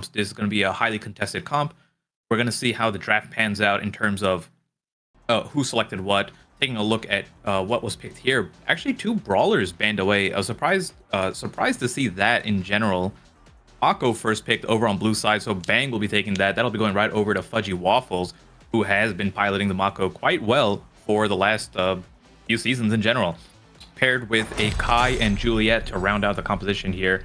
This is going to be a highly contested comp. We're going to see how the draft pans out in terms of who selected what. Taking a look at what was picked here, actually 2 brawlers banned away. I was surprised to see that in general. Mako first picked over on blue side, so Bang will be taking that. That'll be going right over to Fudgy Waffles, who has been piloting the Mako quite well for the last few seasons in general. Paired with a Kai and Juliet to round out the composition here.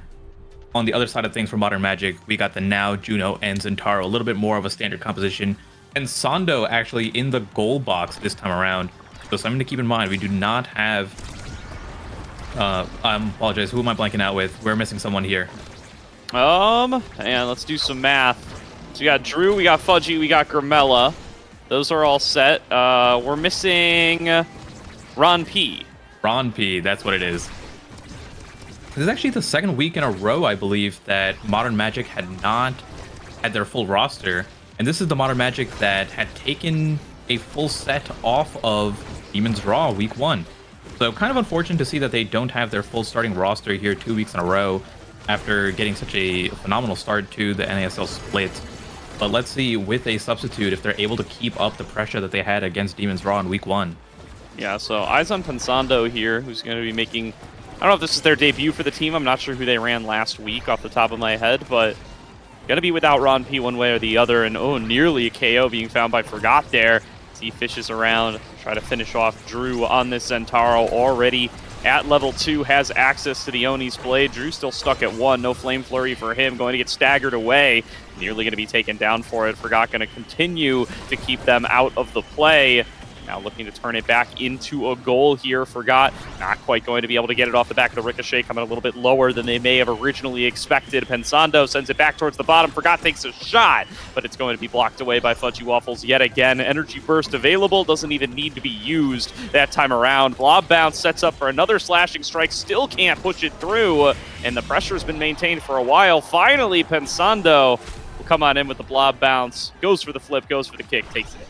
On the other side of things for Modern Magic, we got the Now, Juno, and Zentaro. A little bit more of a standard composition. And Sando actually in the goal box this time around. So something to keep in mind, we do not have... I apologize, who am I blanking out with? We're missing someone here. And let's do some math. So we got Drew, we got Fudgy, we got Grimella. Those are all set. We're missing Ron P. Ron P, that's what it is. This is actually the 2nd week in a row, I believe, that Modern Magic had not had their full roster. And this is the Modern Magic that had taken a full set off of Demon's Raw week 1. So kind of unfortunate to see that they don't have their full starting roster here 2 weeks in a row after getting such a phenomenal start to the NASL split. But let's see with a substitute if they're able to keep up the pressure that they had against Demon's Raw in week 1. Yeah, so eyes on Pensando here, who's going to be making... I don't know if this is their debut for the team. I'm not sure who they ran last week off the top of my head, but going to be without Ron P one way or the other. And oh, nearly a KO being found by Forgot there. As he fishes around, try to finish off Drew on this Zentaro. Already at level 2, has access to the Oni's Blade. Drew still stuck at 1. No Flame Flurry for him. Going to get staggered away. Nearly going to be taken down for it. Forgot going to continue to keep them out of the play. Now looking to turn it back into a goal here. Forgot not quite going to be able to get it off the back of the Ricochet, coming a little bit lower than they may have originally expected. Pensando sends it back towards the bottom. Forgot takes a shot, but it's going to be blocked away by Fudgy Waffles yet again. Energy Burst available, doesn't even need to be used that time around. Blob Bounce sets up for another slashing strike, still can't push it through, and the pressure has been maintained for a while. Finally, Pensando will come on in with the Blob Bounce, goes for the flip, goes for the kick, takes it.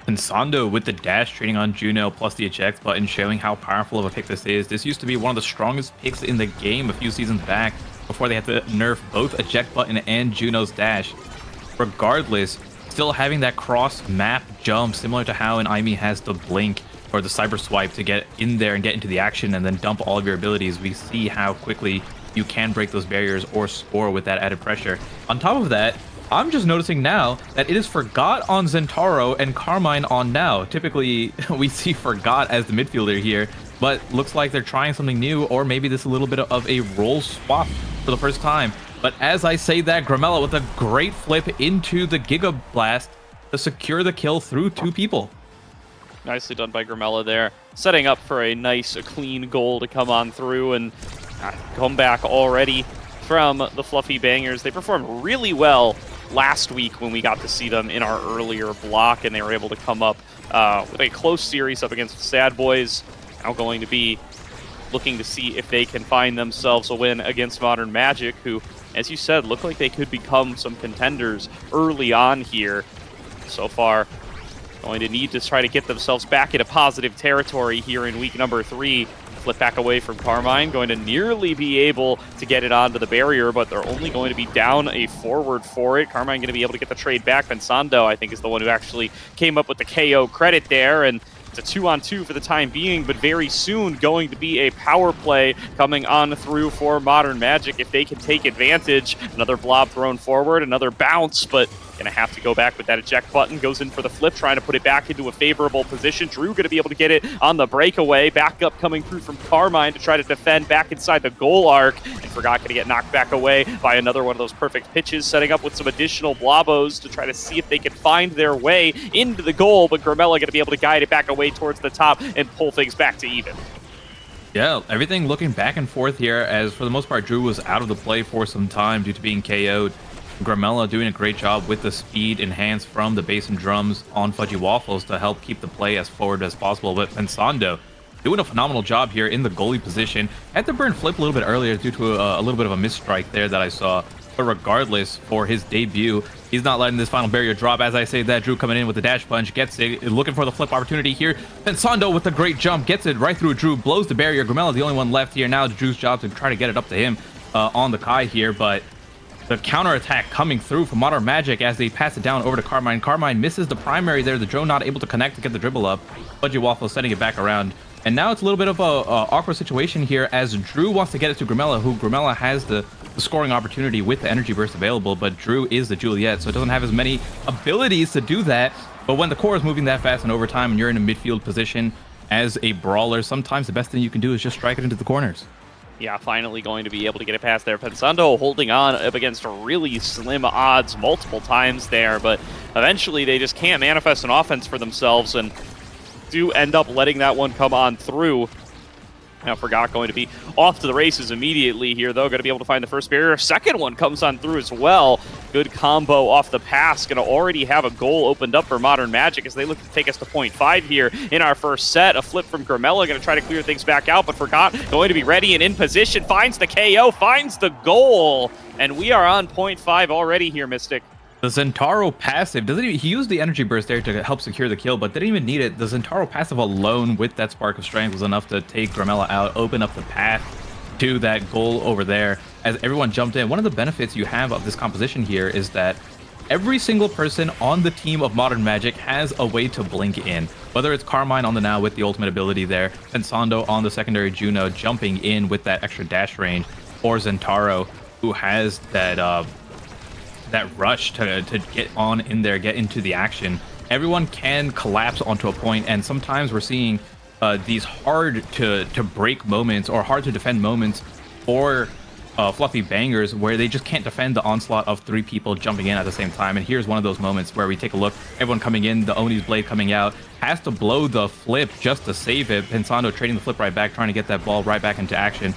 Pensando with the dash trading on Juno plus the eject button, showing how powerful of a pick this is. This used to be one of the strongest picks in the game a few seasons back before they had to nerf both eject button and Juno's dash. Regardless, still having that cross map jump similar to how an Aimi has the blink or the cyber swipe to get in there and get into the action and then dump all of your abilities. We see how quickly you can break those barriers or score with that added pressure. On top of that, I'm just noticing now that it is Forgot on Zentaro and Carmine on Now. Typically, we see Forgot as the midfielder here, but looks like they're trying something new, or maybe this is a little bit of a role swap for the first time. But as I say that, Grimella with a great flip into the Giga Blast to secure the kill through 2 people. Nicely done by Grimella there, setting up for a nice, clean goal to come on through and come back already from the Fluffy Bangers. They performed really well last week when we got to see them in our earlier block, and they were able to come up with a close series up against the Sad Boys. Now going to be looking to see if they can find themselves a win against Modern Magic, who, as you said, look like they could become some contenders early on here. So far, going to need to try to get themselves back into positive territory here in week number 3. Flip back away from Carmine, going to nearly be able to get it onto the barrier, but they're only going to be down a forward for it. Carmine going to be able to get the trade back. Pensando, I think, is the one who actually came up with the KO credit there, and it's a 2-on-2 for the time being, but very soon going to be a power play coming on through for Modern Magic if they can take advantage. Another blob thrown forward, another bounce, but going to have to go back with that eject button. Goes in for the flip, trying to put it back into a favorable position. Drew going to be able to get it on the breakaway. Backup coming through from Carmine to try to defend back inside the goal arc. And Forgot going to get knocked back away by another one of those perfect pitches, setting up with some additional blobos to try to see if they can find their way into the goal. But Grimella going to be able to guide it back away towards the top and pull things back to even. Yeah, everything looking back and forth here, as for the most part, Drew was out of the play for some time due to being KO'd. Grimella doing a great job with the speed enhanced from the bass and drums on Fudgy Waffles to help keep the play as forward as possible. But Pensando doing a phenomenal job here in the goalie position. Had to burn flip a little bit earlier due to a little bit of a misstrike there that I saw. But regardless, for his debut, he's not letting this final barrier drop. As I say that, Drew coming in with the dash punch, gets it, looking for the flip opportunity here. Pensando with a great jump, gets it right through Drew, blows the barrier. Grimella the only one left here. Now it's Drew's job to try to get it up to him on the Kai here, but the counterattack coming through from Modern Magic as they pass it down over to Carmine. Carmine misses the primary there. The drone not able to connect to get the dribble up. Fudgy Waffle setting it back around. And now it's a little bit of a awkward situation here as Drew wants to get it to Grimella, who Grimella has the scoring opportunity with the energy burst available, but Drew is the Juliet, so it doesn't have as many abilities to do that. But when the core is moving that fast in overtime and you're in a midfield position as a brawler, sometimes the best thing you can do is just strike it into the corners. Yeah, finally going to be able to get it past there. Pensando holding on up against really slim odds multiple times there, but eventually they just can't manifest an offense for themselves and do end up letting that one come on through. Now, Forgot going to be off to the races immediately here, though. Going to be able to find the first barrier. Second one comes on through as well. Good combo off the pass. Going to already have a goal opened up for Modern Magic as they look to take us to .5 here in our first set. A flip from Grimella. Going to try to clear things back out, but Forgot going to be ready and in position. Finds the KO, finds the goal. And we are on .5 already here, Mystic. The Zentaro passive doesn't even, he used the energy burst there to help secure the kill, but didn't even need it. The Zentaro passive alone with that spark of strength was enough to take Grimella out, open up the path to that goal over there as everyone jumped in. One of the benefits you have of this composition here is that every single person on the team of Modern Magic has a way to blink in. Whether it's Carmine on the now with the ultimate ability there, Pensando on the secondary Juno jumping in with that extra dash range, or Zentaro who has that that rush to get on in there, get into the action. Everyone can collapse onto a point, and sometimes we're seeing these hard to break moments or hard to defend moments for fluffy bangers where they just can't defend the onslaught of 3 people jumping in at the same time. And here's one of those moments where we take a look, everyone coming in, the Oni's blade coming out, has to blow the flip just to save it. Pensando trading the flip right back, trying to get that ball right back into action.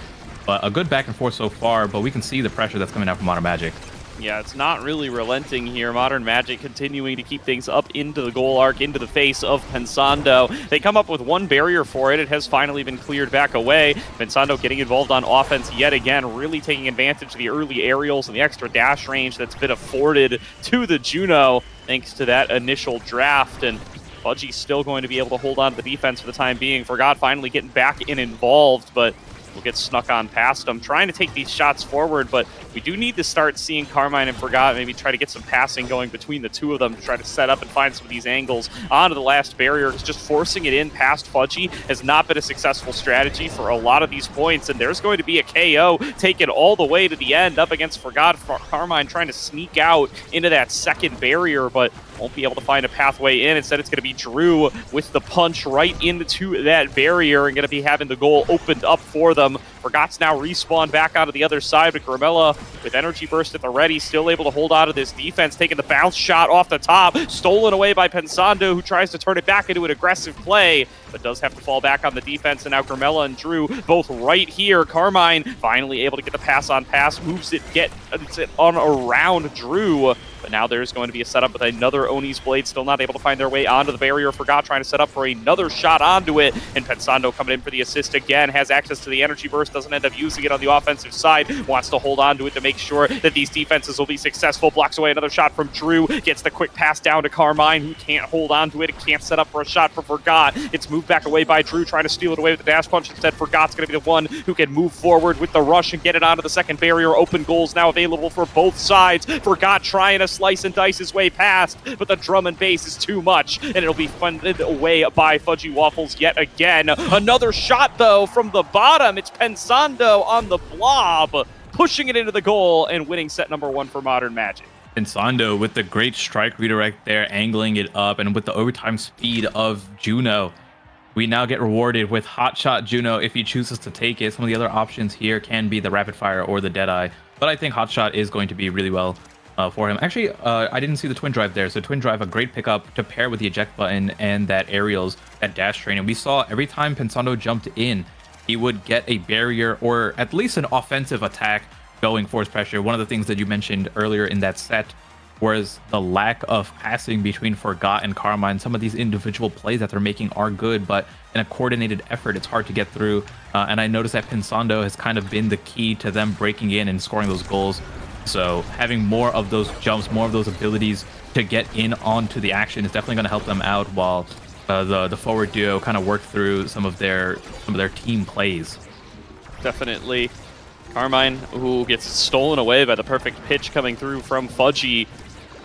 But a good back and forth so far, but we can see the pressure that's coming out from Modern Magic. Yeah, it's not really relenting here. Modern Magic continuing to keep things up into the goal arc, into the face of Pensando. They come up with one barrier for it. It has finally been cleared back away. Pensando getting involved on offense yet again, really taking advantage of the early aerials and the extra dash range that's been afforded to the Juno thanks to that initial draft. And Fudgy's still going to be able to hold on to the defense for the time being. Forgot finally getting back in involved, but will get snuck on past them. Trying to take these shots forward, but we do need to start seeing Carmine and Forgot maybe try to get some passing going between the two of them to try to set up and find some of these angles onto the last barrier. Because just forcing it in past Fudgy has not been a successful strategy for a lot of these points, and there's going to be a KO taken all the way to the end up against Forgot. Carmine trying to sneak out into that second barrier, but won't be able to find a pathway in. Instead, it's going to be Drew with the punch right into that barrier and going to be having the goal opened up for them. Forgot's now respawn back onto the other side, but Grimella with energy burst at the ready, still able to hold on to this defense, taking the bounce shot off the top, stolen away by Pensando, who tries to turn it back into an aggressive play, but does have to fall back on the defense, and now Grimella and Drew both right here. Carmine finally able to get the pass on pass, moves it, gets it on around Drew, but now there's going to be a setup with another Oni's blade, still not able to find their way onto the barrier. Forgot trying to set up for another shot onto it, and Pensando coming in for the assist again, has access to the energy burst, doesn't end up using it on the offensive side, wants to hold on to it to make sure that these defenses will be successful. Blocks away another shot from Drew, gets the quick pass down to Carmine, who can't hold on to it, can't set up for a shot for Forgot. It's moved back away by Drew, trying to steal it away with the dash punch. Instead, Forgot's going to be the one who can move forward with the rush and get it onto the second barrier. Open goals now available for both sides. Forgot trying to slice and dice his way past, but the drum and bass is too much, and it'll be funded away by Fudgy Waffles yet again. Another shot, though, from the bottom. It's Pensando on the blob, pushing it into the goal and winning set number 1 for Modern Magic. Pensando with the great strike redirect there, angling it up, and with the overtime speed of Juno, we now get rewarded with Hot Shot Juno if he chooses to take it. Some of the other options here can be the Rapid Fire or the Deadeye, but I think Hot Shot is going to be really well for him. Actually, I didn't see the Twin Drive there, so Twin Drive, a great pickup to pair with the eject button and that aerials, that dash train. And we saw every time Pensando jumped in, he would get a barrier or at least an offensive attack going force pressure. One of the things that you mentioned earlier in that set was the lack of passing between Forgot and Carmine. Some of these individual plays that they're making are good, but in a coordinated effort, it's hard to get through. And I noticed that Pensando has kind of been the key to them breaking in and scoring those goals. So having more of those jumps, more of those abilities to get in onto the action is definitely going to help them out while the forward duo kind of work through some of their team plays. Definitely. Carmine, who gets stolen away by the perfect pitch coming through from Fudgy.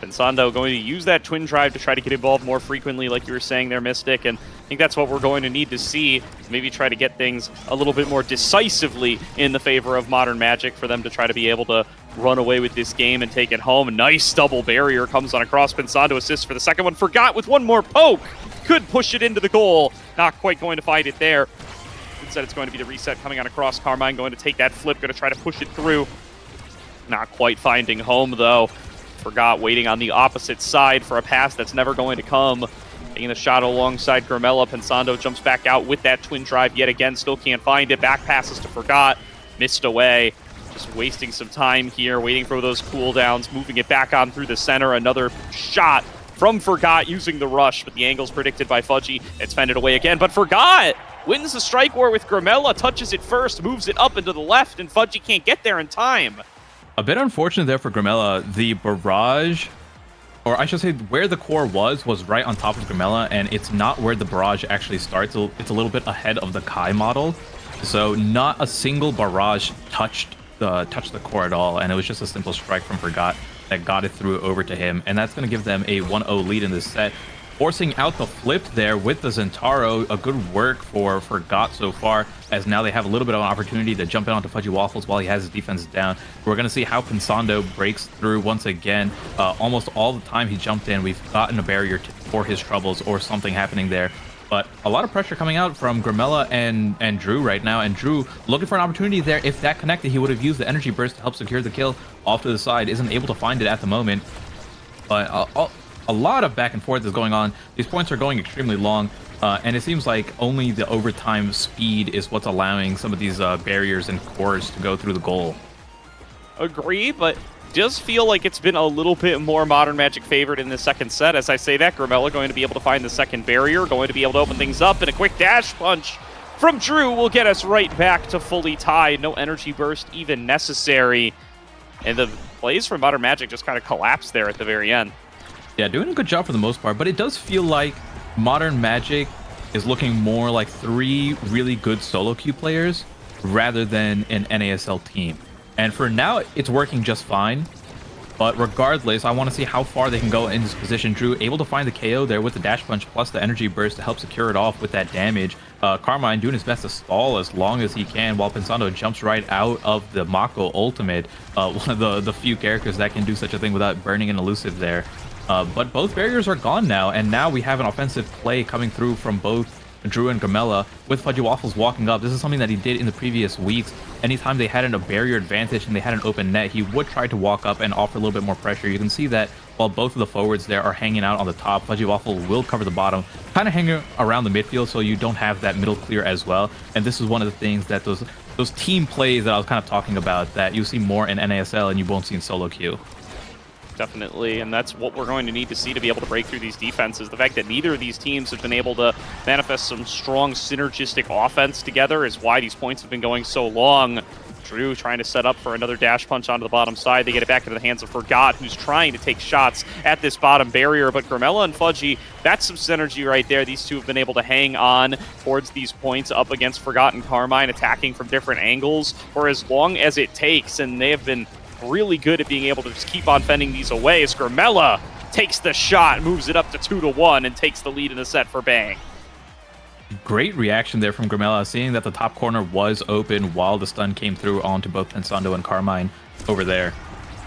Pensando going to use that twin drive to try to get involved more frequently, like you were saying there, Mystic, and I think that's what we're going to need to see. Maybe try to get things a little bit more decisively in the favor of Modern Magic for them to try to be able to run away with this game and take it home. Nice double barrier comes on across. Pensando assists for the second one. Forgot with one more poke. Could push it into the goal. Not quite going to find it there. Instead, it's going to be the reset coming on across. Carmine going to take that flip, going to try to push it through. Not quite finding home, though. Forgot waiting on the opposite side for a pass that's never going to come. Taking the shot alongside Grimella. Pensando jumps back out with that twin drive yet again. Still can't find it. Back passes to Forgot. Missed away. Just wasting some time here, waiting for those cooldowns. Moving it back on through the center. Another shot from Forgot using the rush, but the angle's predicted by Fudgy. It's fended away again, but Forgot wins the strike war with Grimella. Touches it first, moves it up into the left, and Fudgy can't get there in time. A bit unfortunate there for Grimella. The barrage, or I should say where the core was right on top of Grimella, and it's not where the barrage actually starts. It's a little bit ahead of the Kai model. So not a single barrage touched the core at all, and it was just a simple strike from Forgot that got it through over to him, and that's going to give them a 1-0 lead in this set. Forcing out the flip there with the Zentaro, a good work for Forgot so far, as now they have a little bit of an opportunity to jump in onto Fudgy Waffles while he has his defense down. We're going to see how Pensando breaks through once again. Almost all the time he jumped in, we've gotten a barrier for his troubles or something happening there. But a lot of pressure coming out from Grimella and Drew right now, and Drew looking for an opportunity there. If that connected, he would have used the energy burst to help secure the kill off to the side. Isn't able to find it at the moment, but a lot of back and forth is going on. These points are going extremely long, and it seems like only the overtime speed is what's allowing some of these barriers and cores to go through the goal. Agree, but does feel like it's been a little bit more Modern Magic favored in the second set. As I say that, Grimella going to be able to find the second barrier, going to be able to open things up, and a quick dash punch from Drew will get us right back to fully tied. No energy burst even necessary, and the plays from Modern Magic just kind of collapsed there at the very end. Yeah, doing a good job for the most part, but it does feel like Modern Magic is looking more like 3 really good solo queue players rather than an NASL team. And for now, it's working just fine. But regardless, I want to see how far they can go in this position. Drew able to find the KO there with the dash punch plus the energy burst to help secure it off with that damage. Carmine doing his best to stall as long as he can while Pensando jumps right out of the Mako ultimate. One of the few characters that can do such a thing without burning an elusive there. But both barriers are gone now, and now we have an offensive play coming through from both Drew and Grimella with Fudgy Waffles walking up. This is something that he did in the previous weeks. Anytime they had a barrier advantage and they had an open net, he would try to walk up and offer a little bit more pressure. You can see that while both of the forwards there are hanging out on the top, Fudgy Waffle will cover the bottom, kind of hanging around the midfield so you don't have that middle clear as well. And this is one of the things that those team plays that I was kind of talking about that you see more in NASL and you won't see in solo queue. Definitely, and that's what we're going to need to see to be able to break through these defenses. The fact that neither of these teams have been able to manifest some strong synergistic offense together is why these points have been going so long. Drew trying to set up for another dash punch onto the bottom side. They get it back into the hands of Forgot, who's trying to take shots at this bottom barrier. But Grimella and Fudgy, that's some synergy right there. These two have been able to hang on towards these points up against Forgot and Carmine, attacking from different angles for as long as it takes, and they have been really good at being able to just keep on fending these away as Grimella takes the shot, moves it up to 2-1, and takes the lead in the set for Bang. Great reaction there from Grimella, seeing that the top corner was open while the stun came through onto both Pensando and Carmine over there.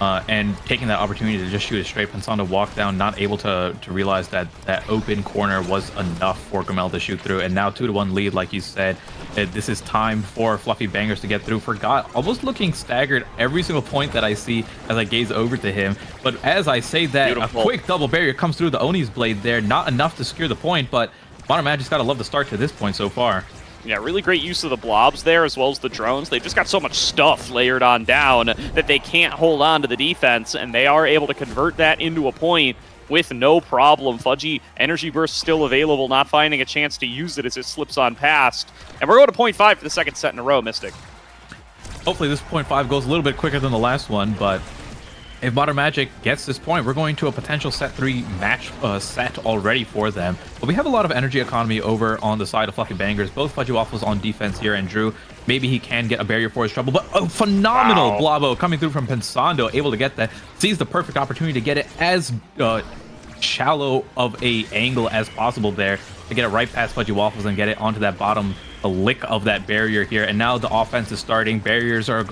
And taking that opportunity to just shoot it straight. Pensando walked down, not able to realize that that open corner was enough for Grimella to shoot through. And now 2-1 lead, like you said. This is time for Fluffy Bangers to get through. Forgot almost looking staggered every single point that I see as I gaze over to him. But as I say that, beautiful. A quick double barrier comes through the Oni's blade there. Not enough to secure the point, but Modern Magic's got to love the start to this point so far. Yeah, really great use of the blobs there as well as the drones. They've just got so much stuff layered on down that they can't hold on to the defense, and they are able to convert that into a point with no problem. Fudgy, energy burst still available, not finding a chance to use it as it slips on past. And we're going to 0.5 for the second set in a row, Mystic. Hopefully this 0.5 goes a little bit quicker than the last one, but if Modern Magic gets this point, we're going to a potential set 3 match set already for them. But we have a lot of energy economy over on the side of Fluffy Bangers. Both Fudgy Waffles on defense here, and Drew, maybe he can get a barrier for his trouble. But a phenomenal Blabo coming through from Pensando, able to get that. Sees the perfect opportunity to get it as shallow of a angle as possible there, to get it right past Fudgy Waffles and get it onto that bottom lick of that barrier here. And now the offense is starting. Barriers are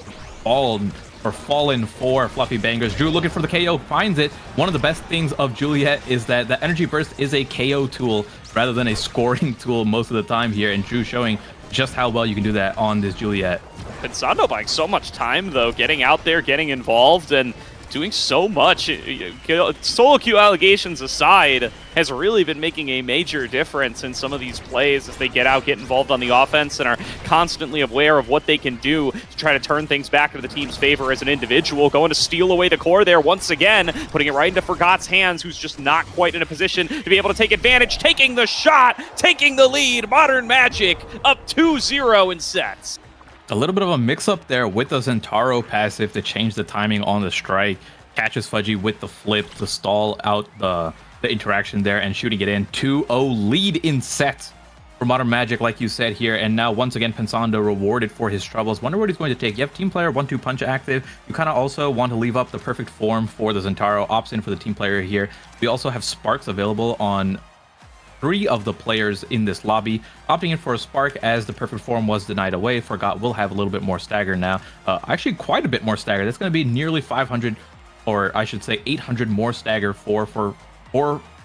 fallen for Fluffy Bangers. Drew looking for the KO, finds it. One of the best things of Juliet is that the energy burst is a KO tool rather than a scoring tool most of the time here, and Drew showing just how well you can do that on this Juliet. Pensando buying so much time, though, getting out there, getting involved, and doing so much. Solo queue allegations aside, has really been making a major difference in some of these plays as they get out, get involved on the offense, and are constantly aware of what they can do to try to turn things back into the team's favor as an individual. Going to steal away the core there once again, putting it right into Forgot's hands, who's just not quite in a position to be able to take advantage, taking the shot, taking the lead. Modern Magic up 2-0 in sets. A little bit of a mix-up there with the Zentaro passive to change the timing on the strike. Catches Fudgy with the flip to stall out the interaction there and shooting it in. 2-0 lead in sets for Modern Magic, like you said here. And now, once again, Pensando rewarded for his troubles. Wonder what he's going to take. You have Team Player 1-2 Punch active. You kind of also want to leave up the perfect form for the Zentaro. Opts in for the Team Player here. We also have Sparks available on 3 of the players in this lobby. Opting in for a Spark as the perfect form was denied away. Forgot will have a little bit more stagger now. Actually, quite a bit more stagger. That's going to be nearly 500, or I should say 800 more stagger for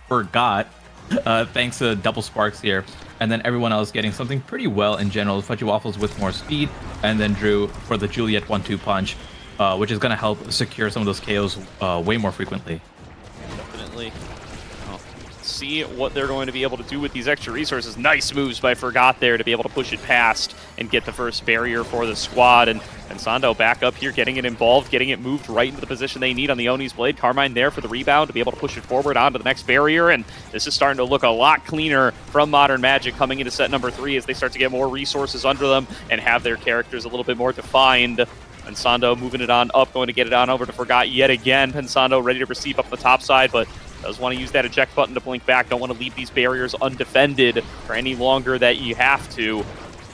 Forgot, thanks to double Sparks here. And then everyone else getting something pretty well in general. Fudgy Waffles with more speed, and then Drew for the Juliet 1-2 punch, which is going to help secure some of those KOs way more frequently. Definitely. See what they're going to be able to do with these extra resources. Nice moves by Forgot there to be able to push it past and get the first barrier for the squad. And Pensando back up here, getting it involved, getting it moved right into the position they need on the Oni's blade. Carmine there for the rebound to be able to push it forward onto the next barrier. And this is starting to look a lot cleaner from Modern Magic coming into set number 3 as they start to get more resources under them and have their characters a little bit more defined. Pensando moving it on up, going to get it on over to Forgot yet again. Pensando ready to receive up the top side, but does want to use that eject button to blink back. Don't want to leave these barriers undefended for any longer that you have to.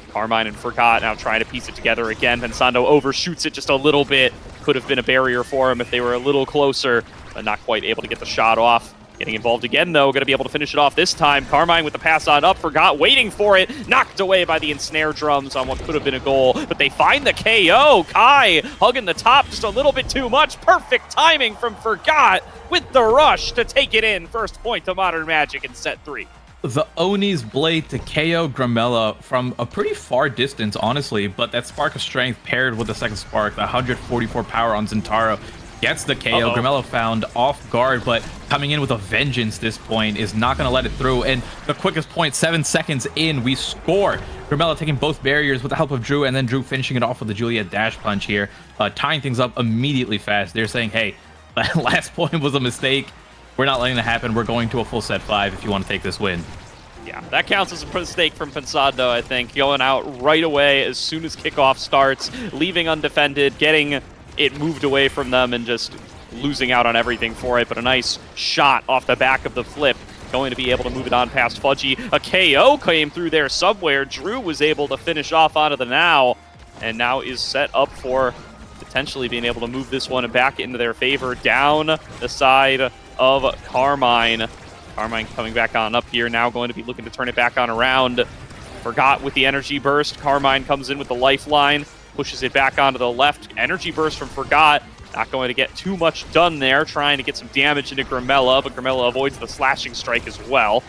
Carmine and Forgot now trying to piece it together again. Pensando overshoots it just a little bit. Could have been a barrier for him if they were a little closer, but not quite able to get the shot off. Getting involved again, though. Going to be able to finish it off this time. Carmine with the pass on up. Forgot waiting for it. Knocked away by the ensnare drums on what could have been a goal. But they find the KO. Kai hugging the top just a little bit too much. Perfect timing from Forgot with the rush to take it in. First point to Modern Magic in set 3. The Oni's blade to KO Gramella from a pretty far distance, honestly, but that Spark of Strength paired with the second Spark, the 144 power on Zentaro, gets the KO. Gramella found off guard, but coming in with a vengeance this point is not going to let it through. And the quickest point, 7 seconds in, we score. Gramella taking both barriers with the help of Drew, and then Drew finishing it off with the Juliet dash punch here, tying things up immediately fast. They're saying, hey, that last point was a mistake. We're not letting that happen. We're going to a full set 5 if you want to take this win. Yeah, that counts as a mistake from Pensando, I think. Going out right away as soon as kickoff starts, leaving undefended, getting it moved away from them, and just losing out on everything for it. But a nice shot off the back of the flip. Going to be able to move it on past Fudgy. A KO came through there somewhere. Drew was able to finish off onto the now, and now is set up for potentially being able to move this one back into their favor down the side of Carmine. Carmine coming back on up here, now going to be looking to turn it back on around. Forgot with the energy burst. Carmine comes in with the lifeline, pushes it back onto the left. Energy burst from Forgot. Not going to get too much done there, trying to get some damage into Gramella, but Gramella avoids the slashing strike as well.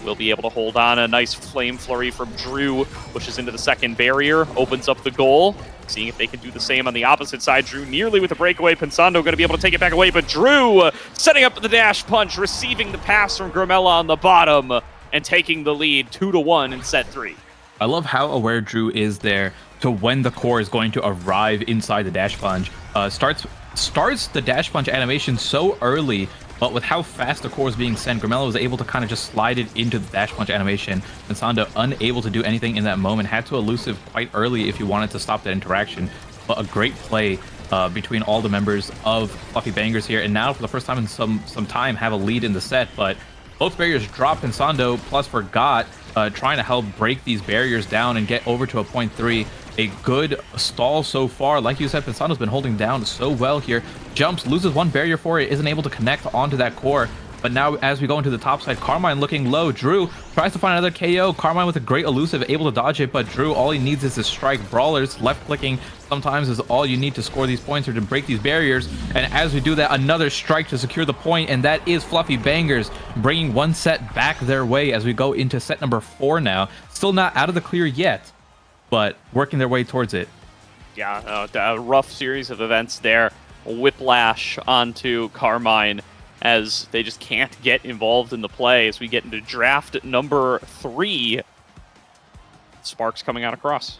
Will be able to hold on. A nice flame flurry from Drew, pushes into the second barrier, opens up the goal. Seeing if they can do the same on the opposite side. Drew nearly with the breakaway. Pensando going to be able to take it back away, but Drew setting up the dash punch, receiving the pass from Gramella on the bottom, and taking the lead 2-1 in set 3. I love how aware Drew is there to when the core is going to arrive inside the dash punch. Starts the dash punch animation so early, but with how fast the core is being sent, Gramella was able to kind of just slide it into the dash punch animation. Pensando unable to do anything in that moment, had to elusive quite early if you wanted to stop that interaction. But a great play between all the members of Fluffy Bangers here, and now for the first time in some time have a lead in the set. But both barriers drop. Pensando plus Forgot trying to help break these barriers down and get over to a 0.3. A good stall so far. Like you said, Pensando's been holding down so well here. Jumps, loses one barrier for it, isn't able to connect onto that core. But now as we go into the top side, Carmine looking low. Drew tries to find another KO. Carmine with a great elusive, able to dodge it, but Drew, all he needs is to strike. Brawlers, left clicking sometimes is all you need to score these points or to break these barriers. And as we do that, another strike to secure the point, and that is Fluffy Bangers bringing one set back their way as we go into set number 4 now. Still not out of the clear yet, but working their way towards it. Yeah, a rough series of events there. Whiplash onto Carmine as they just can't get involved in the play as we get into draft number 3. Sparks coming out across.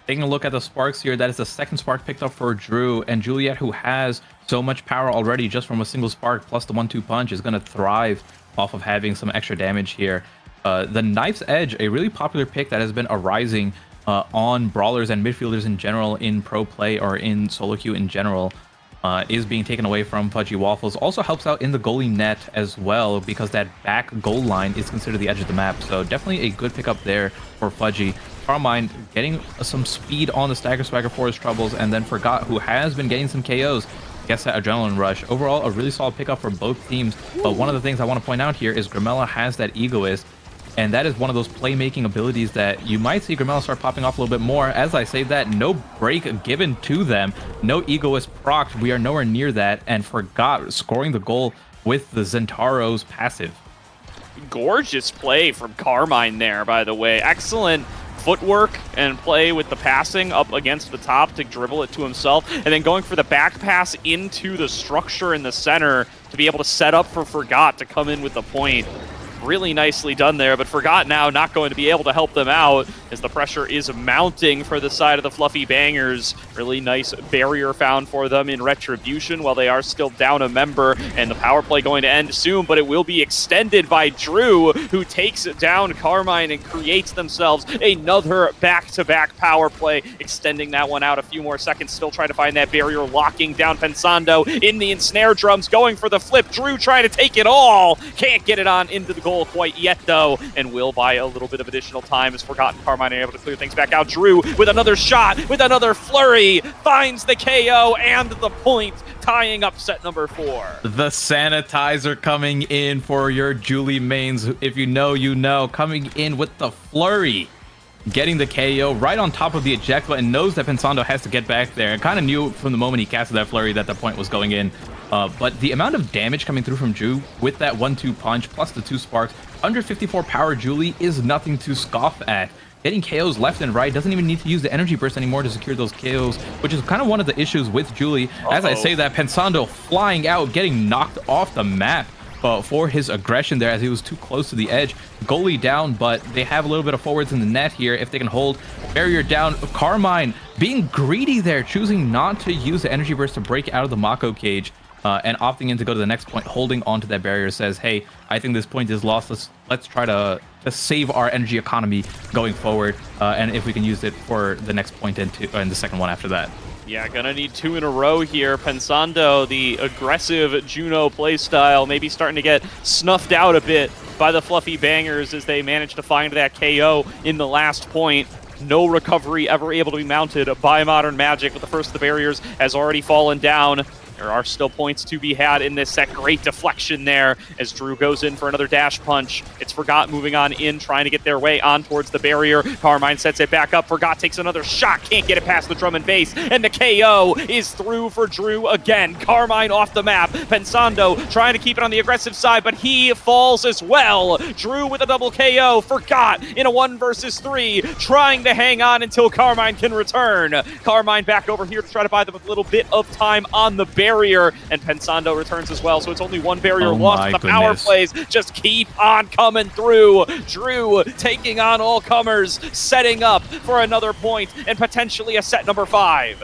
Taking a look at the sparks here, that is the second spark picked up for Drew, and Juliet, who has so much power already just from a single spark plus the 1-2 punch, is going to thrive off of having some extra damage here. The Knife's Edge, a really popular pick that has been arising on brawlers and midfielders in general in pro play or in solo queue in general, is being taken away from Fudgy Waffles. Also helps out in the goalie net as well, because that back goal line is considered the edge of the map. So definitely a good pickup there for Fudgy. Carmine getting some speed on the Stagger Swagger for his troubles, and then Forgot, who has been getting some KOs, gets that adrenaline rush. Overall, a really solid pickup for both teams. But one of the things I want to point out here is Grimella has that Egoist, and that is one of those playmaking abilities that you might see Grimella start popping off a little bit more. As I say that, no break given to them. No Egoist procced. We are nowhere near that. And Forgot scoring the goal with the Zentaro's passive. Gorgeous play from Carmine there, by the way. Excellent footwork and play with the passing up against the top to dribble it to himself, and then going for the back pass into the structure in the center to be able to set up for Forgot to come in with the point. Really nicely done there, but Forgot now not going to be able to help them out as the pressure is mounting for the side of the Fluffy Bangers. Really nice barrier found for them in retribution while they are still down a member, and the power play going to end soon, but it will be extended by Drew, who takes down Carmine and creates themselves another back-to-back power play, extending that one out a few more seconds, still trying to find that barrier, locking down Pensando in the ensnare drums, going for the flip. Drew trying to take it all, can't get it on into the goal quite yet though, and will buy a little bit of additional time as Forgotten Carmine are able to clear things back out. Drew with another shot, with another flurry, finds the KO and the point, tying up set number 4. The sanitizer coming in for your Julie mains. If you know, you know. Coming in with the flurry, getting the KO right on top of the eject button, knows that Pensando has to get back there, and kind of knew from the moment he casted that flurry that the point was going in. But the amount of damage coming through from Drew with that 1-2 punch plus the 2 sparks, 154 power Julie is nothing to scoff at. Getting KOs left and right, doesn't even need to use the energy burst anymore to secure those KOs, which is kind of one of the issues with Julie. As I say that, Pensando flying out, getting knocked off the map for his aggression there as he was too close to the edge. Goalie down, but they have a little bit of forwards in the net here if they can hold. Barrier down. Carmine being greedy there, choosing not to use the energy burst to break out of the Mako cage. And opting in to go to the next point, holding onto that barrier, says, hey, I think this point is lost. Let's try to save our energy economy going forward. And if we can use it for the next point and the second one after that. Yeah, gonna need 2 in a row here. Pensando, the aggressive Juno playstyle, maybe starting to get snuffed out a bit by the Fluffy Bangers as they manage to find that KO in the last point. No recovery ever able to be mounted by Modern Magic, with the first of the barriers has already fallen down. There are still points to be had in this set. Great deflection there as Drew goes in for another dash punch. It's Forgot moving on in, trying to get their way on towards the barrier. Carmine sets it back up. Forgot takes another shot. Can't get it past the drum and bass. And the KO is through for Drew again. Carmine off the map. Pensando trying to keep it on the aggressive side, but he falls as well. Drew with a double KO. Forgot in a 1 versus 3, trying to hang on until Carmine can return. Carmine back over here to try to buy them a little bit of time on the barrier, and Pensando returns as well, so it's only 1 barrier lost. The power plays just keep on coming through. Drew taking on all comers, setting up for another point and potentially a set number 5.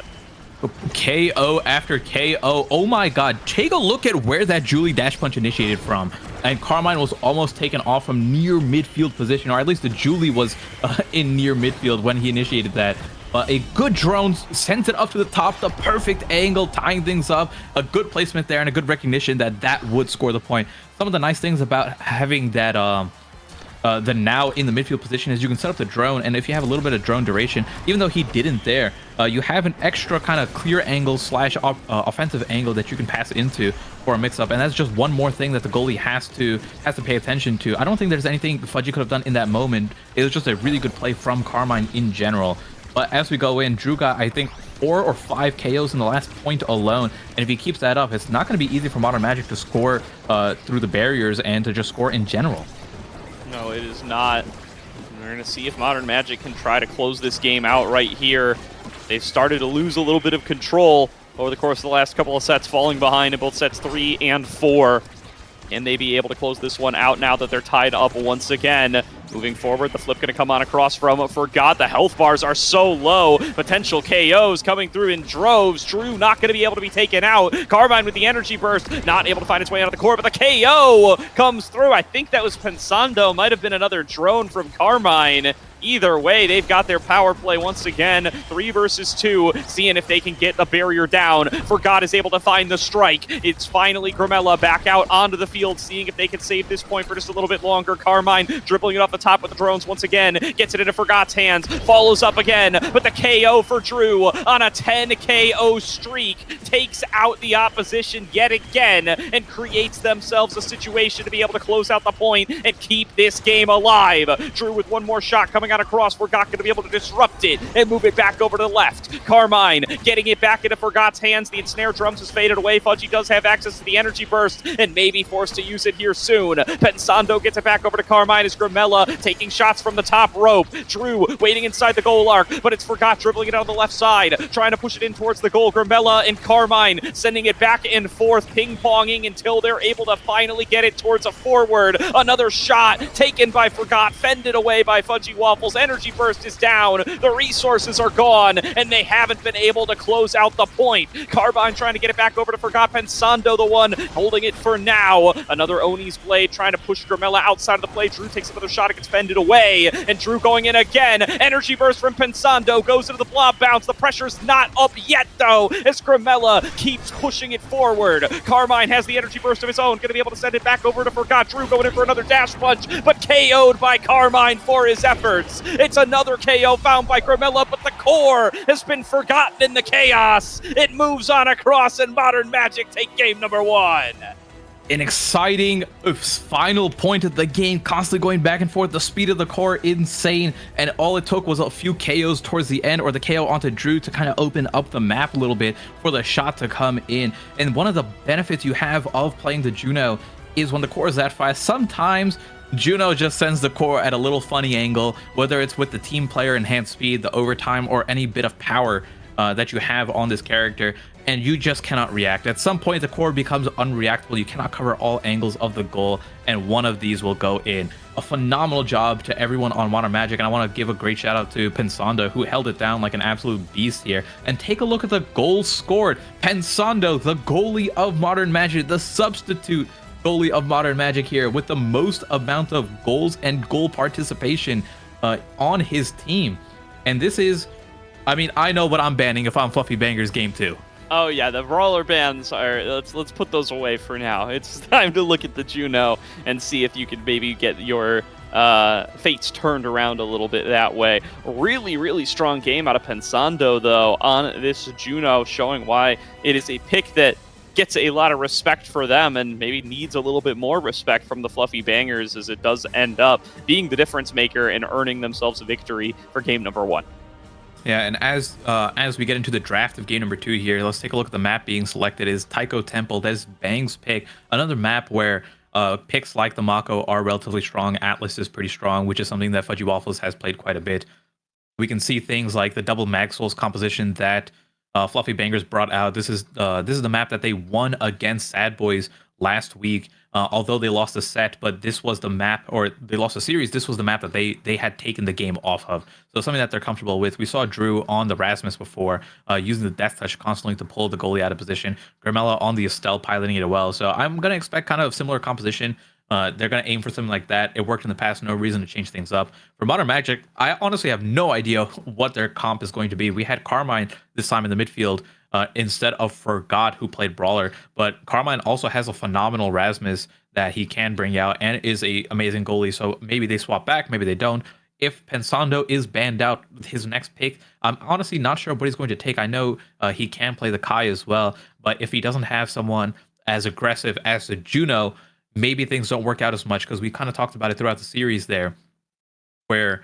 KO after KO. Oh my god, take a look at where that Julie dash punch initiated from, and Carmine was almost taken off from near midfield position, or at least the Julie was in near midfield when he initiated that. But a good drone sends it up to the top, the perfect angle, tying things up. A good placement there and a good recognition that that would score the point. Some of the nice things about having that the now in the midfield position is you can set up the drone, and if you have a little bit of drone duration, even though he didn't there, you have an extra kind of clear angle slash offensive angle that you can pass into for a mix-up, and that's just one more thing that the goalie has to pay attention to. I don't think there's anything Fudgy could have done in that moment. It was just a really good play from Carmine in general. But as we go in, Drew got, I think, 4 or 5 KOs in the last point alone. And if he keeps that up, it's not going to be easy for Modern Magic to score through the barriers and to just score in general. No, it is not. We're going to see if Modern Magic can try to close this game out right here. They've started to lose a little bit of control over the course of the last couple of sets, falling behind in both sets 3 and 4. Can they be able to close this one out now that they're tied up once again? Moving forward, the flip going to come on across from Forgot. The health bars are so low. Potential KOs coming through in droves. Drew not going to be able to be taken out. Carmine with the energy burst, not able to find its way out of the core, but the KO comes through. I think that was Pensando. Might have been another drone from Carmine. Either way, they've got their power play once again. 3 versus 2, seeing if they can get the barrier down. Forgot is able to find the strike. It's finally Grimella back out onto the field, seeing if they can save this point for just a little bit longer. Carmine dribbling it off the top with the drones once again. Gets it into Forgot's hands. Follows up again. But the KO for Drew on a 10 KO streak takes out the opposition yet again and creates themselves a situation to be able to close out the point and keep this game alive. Drew with one more shot coming out across. Forgot going to be able to disrupt it and move it back over to the left. Carmine getting it back into Forgot's hands. The ensnare drums has faded away. Fudgy does have access to the energy burst and may be forced to use it here soon. Pensando gets it back over to Carmine as Grimella taking shots from the top rope. Drew waiting inside the goal arc, but it's Forgot dribbling it out on the left side, trying to push it in towards the goal. Grimella and Carmine sending it back and forth, ping-ponging until they're able to finally get it towards a forward. Another shot taken by Forgot, fended away by Fudgy Waffles. Energy burst is down. The resources are gone, and they haven't been able to close out the point. Carmine trying to get it back over to Forgot. Pensando the one holding it for now. Another Oni's blade trying to push Grimella outside of the play. Drew takes another shot. It gets fended away, and Drew going in again. Energy burst from Pensando goes into the blob bounce. The pressure's not up yet, though, as Grimella keeps pushing it forward. Carmine has the energy burst of his own. Going to be able to send it back over to Forgot. Drew going in for another dash punch, but KO'd by Carmine for his efforts. It's another KO found by Grimella, but the core has been forgotten in the chaos. It moves on across, and Modern Magic take game number 1. An exciting final point of the game, constantly going back and forth. The speed of the core, insane, and all it took was a few KOs towards the end, or the KO onto Drew, to kind of open up the map a little bit for the shot to come in. And one of the benefits you have of playing the Juno is when the core is that fast, sometimes Juno just sends the core at a little funny angle, whether it's with the team player enhanced speed, the overtime, or any bit of power that you have on this character, and you just cannot react. At some point, the core becomes unreactable. You cannot cover all angles of the goal, and one of these will go in. A phenomenal job to everyone on Modern Magic, and I want to give a great shout out to Pensando, who held it down like an absolute beast here. And take a look at the goals scored. Pensando, the goalie of Modern Magic, the substitute goalie of Modern Magic here, with the most amount of goals and goal participation on his team. And this is, I mean, I know what I'm banning if I'm Fluffy Bangers game 2. Oh yeah, the brawler bans are, let's put those away for now. It's time to look at the Juno and see if you could maybe get your fates turned around a little bit that way. Really strong game out of Pensando though on this Juno, showing why it is a pick that gets a lot of respect for them and maybe needs a little bit more respect from the Fluffy Bangers, as it does end up being the difference maker and earning themselves a victory for game number 1. Yeah, and as we get into the draft of game number 2 here, let's take a look at the map being selected. Is Taiko Temple. That's Bang's pick. Another map where picks like the Mako are relatively strong. Atlas is pretty strong, which is something that Fudgy Waffles has played quite a bit. We can see things like the double Maxwell's composition that Fluffy Bangers brought out. This is the map that they won against Sad Boys last week. Although they lost a set, but this was the map, or they lost a series, this was the map that they had taken the game off of. So something that they're comfortable with. We saw Drew on the Rasmus before, using the Death Touch constantly to pull the goalie out of position. Grimella on the Estelle piloting it well. So I'm going to expect kind of similar composition They're going to aim for something like that. It worked in the past. No reason to change things up. For Modern Magic, I honestly have no idea what their comp is going to be. We had Carmine this time in the midfield instead of Forgot, who played Brawler. But Carmine also has a phenomenal Rasmus that he can bring out and is a amazing goalie. So maybe they swap back, maybe they don't. If Pensando is banned out with his next pick, I'm honestly not sure what he's going to take. I know he can play the Kai as well, but if he doesn't have someone as aggressive as the Juno, maybe things don't work out as much because we kind of talked about it throughout the series there, where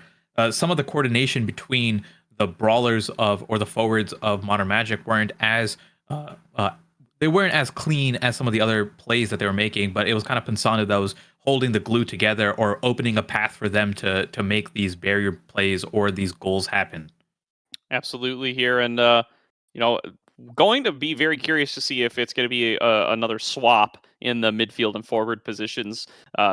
some of the coordination between the brawlers of or the forwards of Modern Magic weren't as they weren't as clean as some of the other plays that they were making, but it was kind of Pensando that was holding the glue together or opening a path for them to make these barrier plays or these goals happen. Absolutely here, and you know, going to be very curious to see if it's going to be another swap in the midfield and forward positions,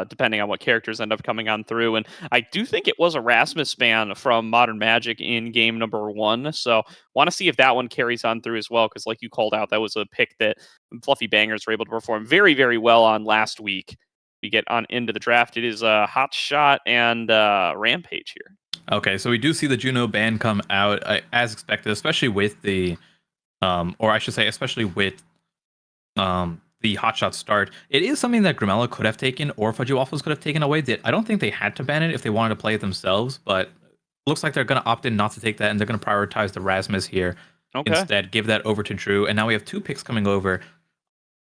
depending on what characters end up coming on through. And I do think it was a Rasmus ban from Modern Magic in game number 1, so want to see if that one carries on through as well. Because, like you called out, that was a pick that Fluffy Bangers were able to perform very, very well on last week. We get on into the draft. It is Hot Shot and Rampage here. Okay, so we do see the Juno ban come out as expected, especially with the, or I should say, especially with the hotshot start. It is something that Grimella could have taken or Fudgy Waffles could have taken away. That I don't think they had to ban it if they wanted to play it themselves, but looks like they're going to opt in not to take that, and they're going to prioritize the Rasmus here Okay. instead. Give that over to Drew, and now we have 2 picks coming over.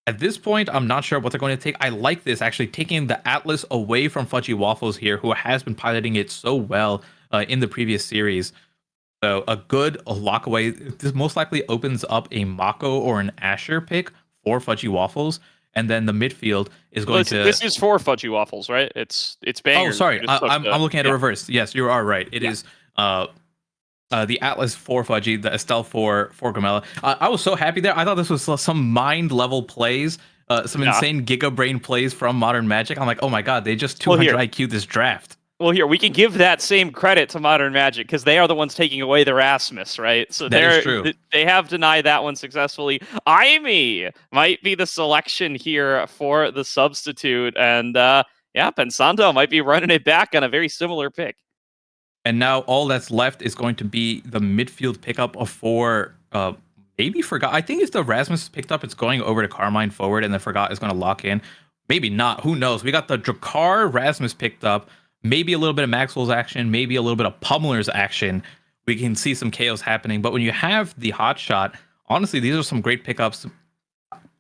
At this point, I'm not sure what they're going to take. I like this, actually, taking the Atlas away from Fudgy Waffles here, who has been piloting it so well in the previous series. So a good lock away. This most likely opens up a Mako or an Asher pick for Fudgy Waffles. And then the midfield is going to. This is for Fudgy Waffles, right? It's Oh, bangers. sorry. I'm looking at it reverse. Yes, you are right. It is the Atlas for Fudgy, the Estelle for Grimella. I was so happy there. I thought this was some mind level plays, some insane Giga Brain plays from Modern Magic. I'm like, oh my god, they just 200 IQ this draft. Well, here we can give that same credit to Modern Magic because they are the ones taking away the Rasmus, right? So that is true. They have denied that one successfully. Aimee might be the selection here for the substitute, and Pensando might be running it back on a very similar pick. And now all that's left is going to be the midfield pickup of for maybe Forgot. I think if the Rasmus picked up, it's going over to Carmine forward, and then Forgot is going to lock in. Maybe not. Who knows? We got the Drakkar Rasmus picked up. Maybe a little bit of Maxwell's action. Maybe a little bit of Pummeler's action. We can see some chaos happening. But when you have the hot shot, honestly, these are some great pickups.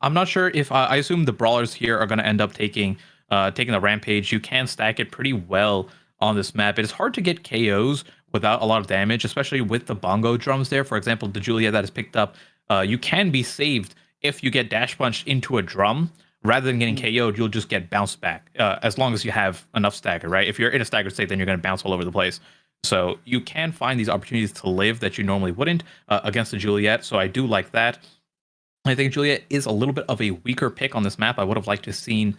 I'm not sure if I assume the brawlers here are going to end up taking the rampage. You can stack it pretty well on this map. It is hard to get KOs without a lot of damage, especially with the bongo drums there. For example, the Juliet that is picked up, you can be saved if you get dash punched into a drum. Rather than getting KO'd, you'll just get bounced back as long as you have enough stagger, right? If you're in a staggered state, then you're going to bounce all over the place. So you can find these opportunities to live that you normally wouldn't against the Juliet. So I do like that. I think Juliet is a little bit of a weaker pick on this map. I would have liked to have seen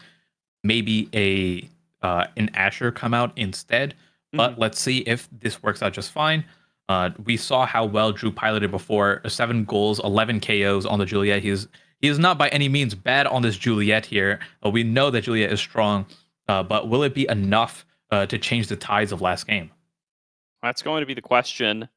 maybe an Asher come out instead. But let's see if this works out just fine. We saw how well Drew piloted before. 7 goals, 11 KOs on the Juliet. He is not by any means bad on this Juliet here. We know that Juliet is strong, but will it be enough to change the tides of last game? That's going to be the question.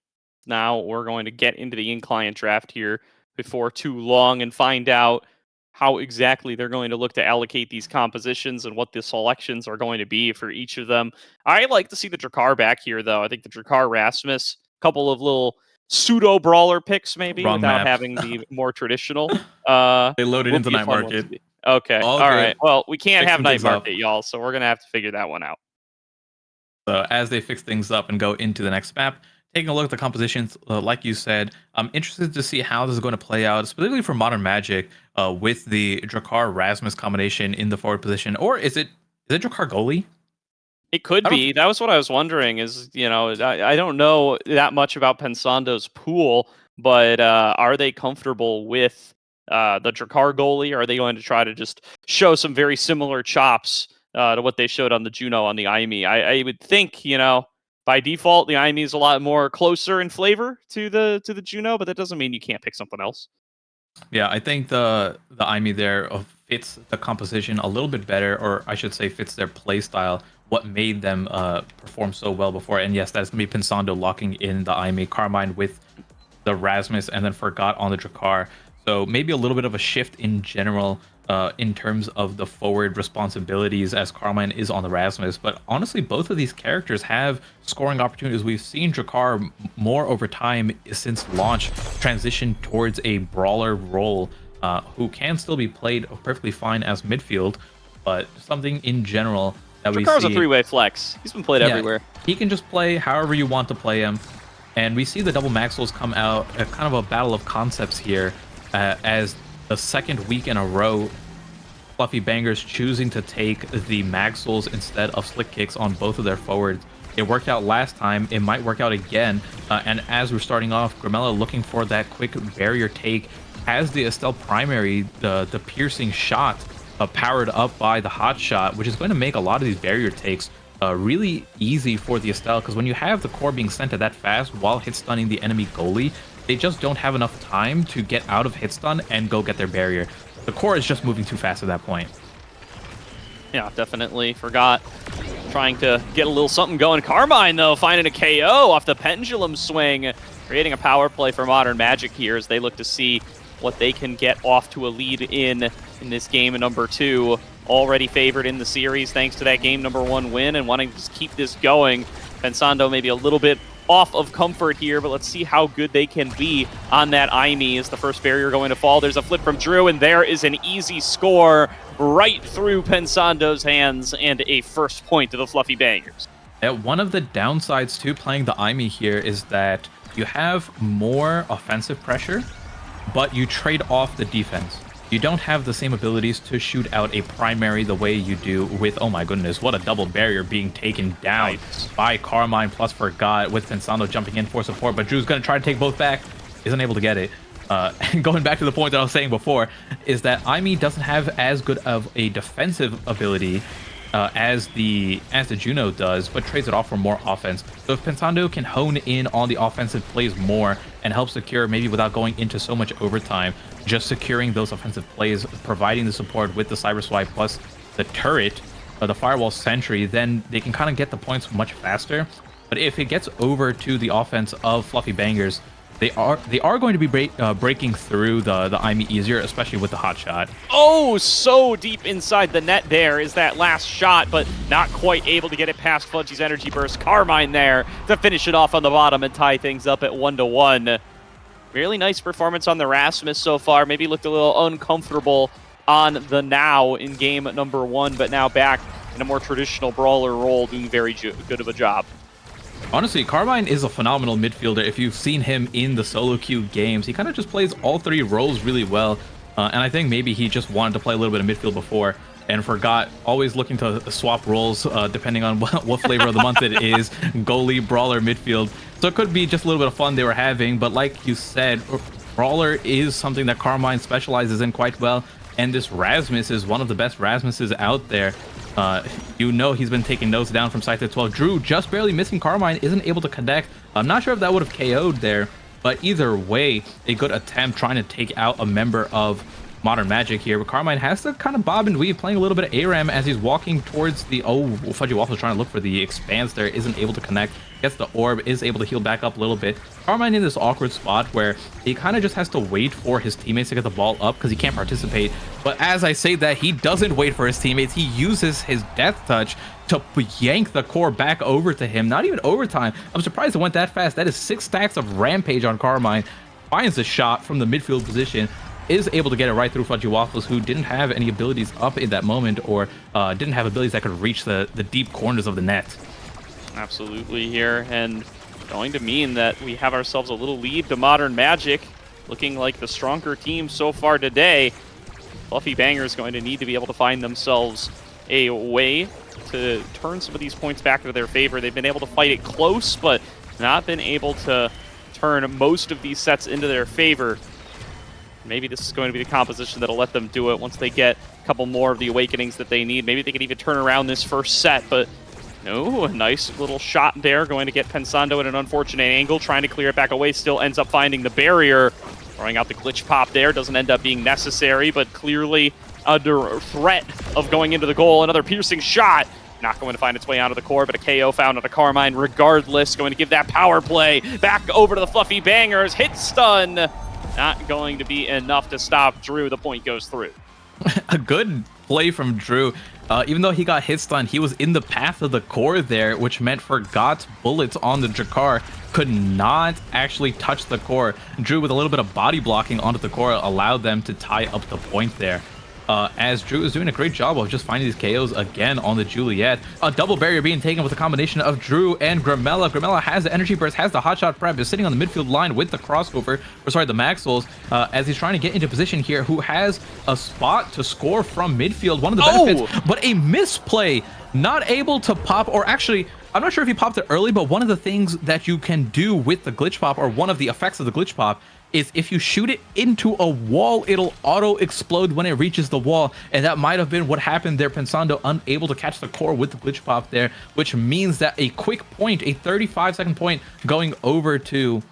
Now we're going to get into the in-client draft here before too long and find out how exactly they're going to look to allocate these compositions and what the selections are going to be for each of them. I like to see the Drakkar back here, though. I think the Drakkar Rasmus, a couple of little pseudo brawler picks, maybe, Wrong without map. having the more traditional. They loaded into Night Market. Okay. All right. Well, we can't have Night Market, up. y'all, so we're going to have to figure that one out. So as they fix things up and go into the next map, taking a look at the compositions, like you said, I'm interested to see how this is going to play out, specifically for Modern Magic, with the Drakkar Rasmus combination in the forward position. Or is it Drakkar goalie? It could be. That was what I was wondering. Is I don't know that much about Pensando's pool, but are they comfortable with the Drakkar goalie? Or are they going to try to just show some very similar chops to what they showed on the Juno on the Aimee? I would think by default the Aimee is a lot more closer in flavor to the Juno, but that doesn't mean you can't pick something else. Yeah, I think the IME there fits the composition a little bit better, or I should say fits their play style. What made them perform so well before? And yes, that's gonna be Pensando locking in the IME, Carmine with the Rasmus, and then Forgot on the Drakkar. So maybe a little bit of a shift in general in terms of the forward responsibilities as Carmine is on the Rasmus. But honestly, both of these characters have scoring opportunities. We've seen Drakkar more over time since launch transition towards a brawler role, who can still be played perfectly fine as midfield, but something in general that we Drakar's a see. three-way flex. He's been played Yeah, everywhere. he can just play however you want to play him. And we see the double Maxwells come out, kind of a battle of concepts here, as the second week in a row, Fluffy Bangers choosing to take the Maxwells instead of Slick Kicks on both of their forwards. It worked out last time, it might work out again, and as we're starting off, Grimella looking for that quick barrier take, has the Estelle primary, the piercing shot, powered up by the hot shot, which is going to make a lot of these barrier takes really easy for the Estelle, because when you have the core being sent to that fast while hit stunning the enemy goalie, they just don't have enough time to get out of hit stun and go get their barrier. The core is just moving too fast at that point. Yeah, definitely. Forgot. Trying to get a little something going. Carmine, though, finding a KO off the pendulum swing, creating a power play for Modern Magic here as they look to see what they can get off to a lead in this game number 2. Already favored in the series thanks to that game number 1 win and wanting to just keep this going. Pensando maybe a little bit off of comfort here, but let's see how good they can be on that IME. Is the first barrier going to fall? There's a flip from Drew, and there is an easy score right through Pensando's hands and a first point to the Fluffy Bangers. One of the downsides to playing the IME here is that you have more offensive pressure, but you trade off the defense. You don't have the same abilities to shoot out a primary the way you do with, oh my goodness, what a double barrier being taken down by Carmine plus Forgot, with Pensando jumping in for support, but Drew's going to try to take both back, isn't able to get it. And going back to the point that I was saying before, is that IME doesn't have as good of a defensive ability as the Juno does, but trades it off for more offense. So if Pensando can hone in on the offensive plays more and help secure, maybe without going into so much overtime, just securing those offensive plays, providing the support with the Cyber Swipe plus the turret, the Firewall Sentry, then they can kind of get the points much faster. But if it gets over to the offense of Fluffy Bangers, they are going to be breaking through the IME easier, especially with the hot shot. Oh, so deep inside the net there is that last shot, but not quite able to get it past Fudgy's Energy Burst. Carmine there to finish it off on the bottom and tie things up at 1-1. Really nice performance on the Rasmus so far. Maybe looked a little uncomfortable on the Now in game number 1, but now back in a more traditional brawler role, doing very good of a job. Honestly, Carmine is a phenomenal midfielder. If you've seen him in the solo queue games, he kind of just plays all 3 roles really well. And I think maybe he just wanted to play a little bit of midfield before and forgot, always looking to swap roles depending on what flavor of the month it is, goalie, brawler, midfield. So it could be just a little bit of fun they were having. But like you said, brawler is something that Carmine specializes in quite well. And this Rasmus is one of the best Rasmuses out there. You know he's been taking notes down from Scythe 12. Drew just barely missing Carmine, isn't able to connect. I'm not sure if that would have KO'd there, but either way, a good attempt trying to take out a member of Modern Magic here. But Carmine has to kind of bob and weave, playing a little bit of ARAM as he's walking towards the... Oh, Fudgy Waffle's trying to look for the expanse there, isn't able to connect. Gets the orb, is able to heal back up a little bit. Carmine in this awkward spot where he kind of just has to wait for his teammates to get the ball up because he can't participate. But as I say that, he doesn't wait for his teammates. He uses his death touch to yank the core back over to him. Not even overtime. I'm surprised it went that fast. That is 6 stacks of Rampage on Carmine. Finds the shot from the midfield position. Is able to get it right through Fudgy Waffles, who didn't have any abilities up in that moment, or didn't have abilities that could reach the deep corners of the net. Absolutely here, and going to mean that we have ourselves a little lead to Modern Magic, looking like the stronger team so far today. Fluffy Banger is going to need to be able to find themselves a way to turn some of these points back into their favor. They've been able to fight it close, but not been able to turn most of these sets into their favor. Maybe this is going to be the composition that'll let them do it once they get a couple more of the awakenings that they need. Maybe they can even turn around this first set, but no, a nice little shot there, going to get Pensando at an unfortunate angle, trying to clear it back away, still ends up finding the barrier. Throwing out the glitch pop there doesn't end up being necessary, but clearly under threat of going into the goal. Another piercing shot. Not going to find its way onto the core, but a KO found on a Carmine regardless. Going to give that power play back over to the Fluffy Bangers. Hit stun. Not going to be enough to stop Drew. The point goes through. A good play from Drew. Even though he got hit stun, he was in the path of the core there, which meant Forgot's bullets on the Jakar could not actually touch the core. Drew, with a little bit of body blocking onto the core, allowed them to tie up the point there. As Drew is doing a great job of just finding these KOs again on the Juliet. A double barrier being taken with a combination of Drew and Grimella. Grimella has the energy burst, has the hotshot prep, is sitting on the midfield line with the crossover, or sorry, the Maxwells, as he's trying to get into position here, who has a spot to score from midfield. One of the benefits, but a misplay, not able to pop, or actually, I'm not sure if he popped it early, but one of the things that you can do with the glitch pop, or one of the effects of the glitch pop, is if you shoot it into a wall, it'll auto explode when it reaches the wall. And that might have been what happened there. Pensando unable to catch the core with the glitch pop there, which means that a quick point, a 35-second point, going over to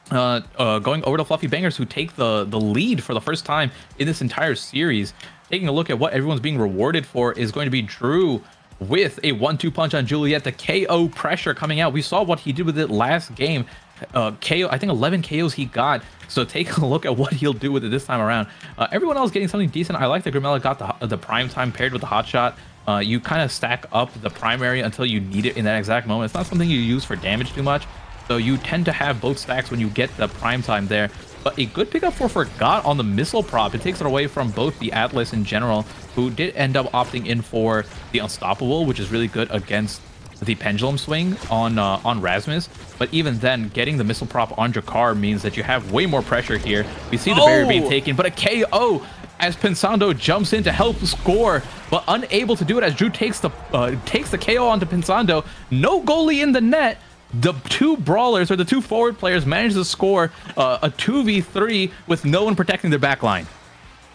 Fluffy Bangers, who take the lead for the first time in this entire series. Taking a look at what everyone's being rewarded for is going to be Drew with a 1-2 punch on Juliet. The KO pressure coming out. We saw what he did with it last game. KO, I think 11 KOs he got, so take a look at what he'll do with it this time around. Everyone else getting something decent. I like that Grimella got the prime time paired with the hot shot. You kind of stack up the primary until you need it in that exact moment. It's not something you use for damage too much, so you tend to have both stacks when you get the prime time there. But a good pickup for Forgot on the missile prop. It takes it away from both the Atlas in general, who did end up opting in for the Unstoppable, which is really good against the pendulum swing on Rasmus. But even then, getting the missile prop on Jakar means that you have way more pressure here. We see the barrier being taken, but a KO as Pensando jumps in to help score, but unable to do it as Drew takes the KO onto Pensando. No goalie in the net. The two brawlers, or the two forward players, manage to score a 2v3 with no one protecting their back line.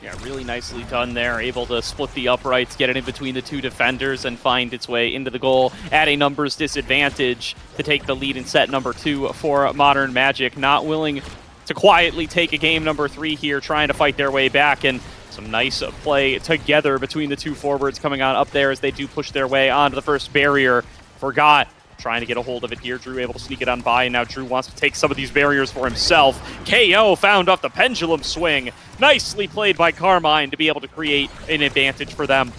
Yeah, really nicely done there. Able to split the uprights, get it in between the two defenders, and find its way into the goal at a numbers disadvantage to take the lead in set number 2 for Modern Magic. Not willing to quietly take a game number 3 here, trying to fight their way back, and some nice play together between the two forwards coming on up there as they do push their way onto the first barrier. Forgot trying to get a hold of it here. Drew able to sneak it on by, and now Drew wants to take some of these barriers for himself. KO found off the pendulum swing. Nicely played by Carmine to be able to create an advantage for them.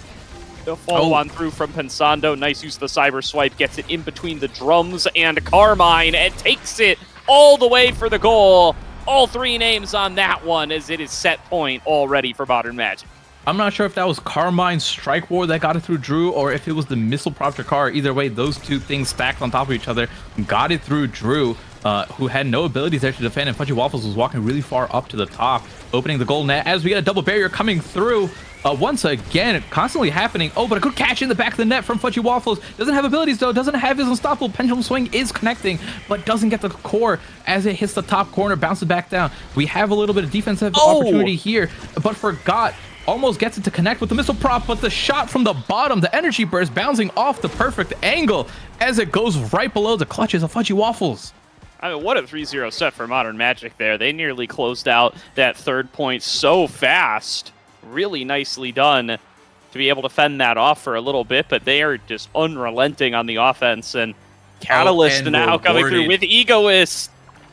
The follow on through from Pensando. Nice use of the cyber swipe. Gets it in between the drums and Carmine, and takes it all the way for the goal. All 3 names on that one, as it is set point already for Modern Magic. I'm not sure if that was Carmine's Strike War that got it through Drew, or if it was the Missile Prop Jakar. Either way, those two things stacked on top of each other got it through Drew, who had no abilities there to defend, and Fudgy Waffles was walking really far up to the top, opening the goal net as we get a double barrier coming through. Once again, constantly happening. Oh, but a good catch in the back of the net from Fudgy Waffles. Doesn't have abilities, though. Doesn't have his unstoppable pendulum swing. Is connecting, but doesn't get the core as it hits the top corner, bounces back down. We have a little bit of defensive opportunity here, but Forgot almost gets it to connect with the missile prop, but the shot from the bottom, the energy burst bouncing off the perfect angle as it goes right below the clutches of Fudgy Waffles. I mean, what a 3-0 set for Modern Magic there. They nearly closed out that third point so fast. Really nicely done to be able to fend that off for a little bit, but they are just unrelenting on the offense, and Catalyst now coming through with Egoist.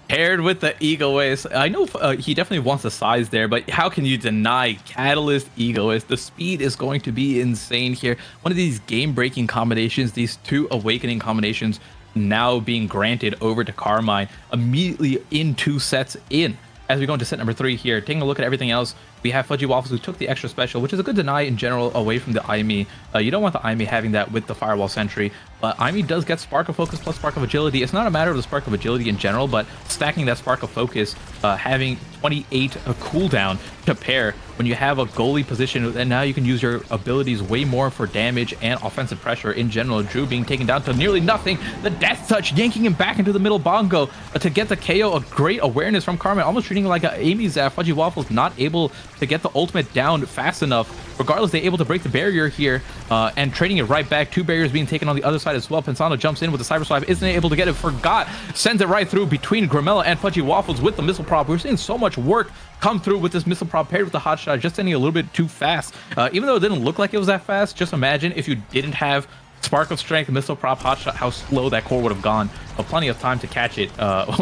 Paired with the Egoist. I know he definitely wants the size there, but how can you deny Catalyst Egoist? The speed is going to be insane here. One of these game-breaking combinations, these two Awakening combinations now being granted over to Carmine immediately in 2 sets in. As we go into set number 3 here, taking a look at everything else, we have Fudgy Waffles, who took the extra special, which is a good deny in general away from the IME. You don't want the IME having that with the Firewall Sentry, but IME does get Spark of Focus plus Spark of Agility. It's not a matter of the Spark of Agility in general, but stacking that Spark of Focus, having 28 a cooldown to pair when you have a goalie position, and now you can use your abilities way more for damage and offensive pressure in general. Drew being taken down to nearly nothing. The Death Touch yanking him back into the middle bongo to get the KO. A great awareness from Carmine, almost treating it like a Amy's Fudgy Waffles, not able to get the ultimate down fast enough. Regardless, they're able to break the barrier here and trading it right back. 2 barriers being taken on the other side as well. Pensando jumps in with the Cyber Swipe, isn't able to get it. Forgot sends it right through between Grimella and Fudgy Waffles with the missile prop. We're seeing so much work come through with this missile prop paired with the hot shot, just ending a little bit too fast. Even though it didn't look like it was that fast, just imagine if you didn't have Spark of Strength, missile prop, hot shot, how slow that core would have gone. Plenty of time to catch it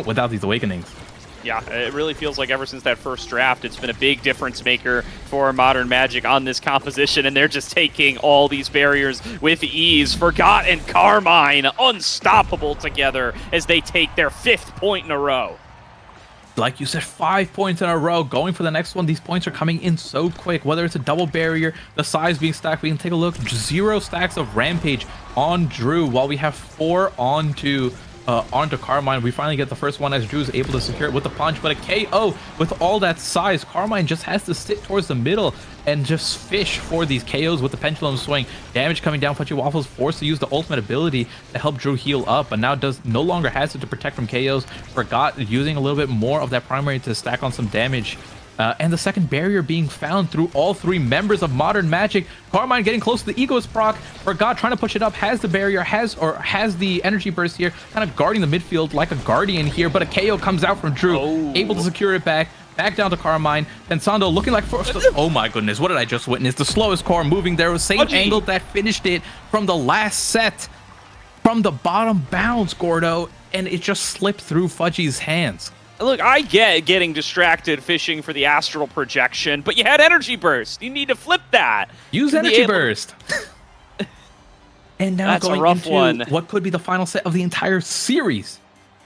without these awakenings. Yeah, it really feels like ever since that first draft, it's been a big difference maker for Modern Magic on this composition, and they're just taking all these barriers with ease. Forgot and Carmine unstoppable together as they take their 5th point in a row. Like you said, 5 points in a row. Going for the next one. These points are coming in so quick. Whether it's a double barrier, the size being stacked, we can take a look. 0 stacks of Rampage on Drew, while we have 4 onto Carmine. We finally get the first one as Drew is able to secure it with the punch, but a KO with all that size. Carmine just has to sit towards the middle and just fish for these KOs with the pendulum swing. Damage coming down. Fudgy Waffles forced to use the ultimate ability to help Drew heal up, but now no longer has it to protect from KOs. Forgot using a little bit more of that primary to stack on some damage. And the second barrier being found through all 3 members of Modern Magic. Carmine getting close to the Egoist proc. Forgot trying to push it up, has the barrier, has the energy burst here, kind of guarding the midfield like a guardian here, but a KO comes out from Drew, able to secure it back down to Carmine. Pensando looking like oh my goodness, what did I just witness? The slowest core moving there, same angle that finished it from the last set, from the bottom bounce, Gordo, and it just slipped through Fudgy's hands. Look, I get getting distracted fishing for the astral projection, but you had energy burst. You need to flip that. Use energy burst. And now that's going a rough into one. What could be the final set of the entire series.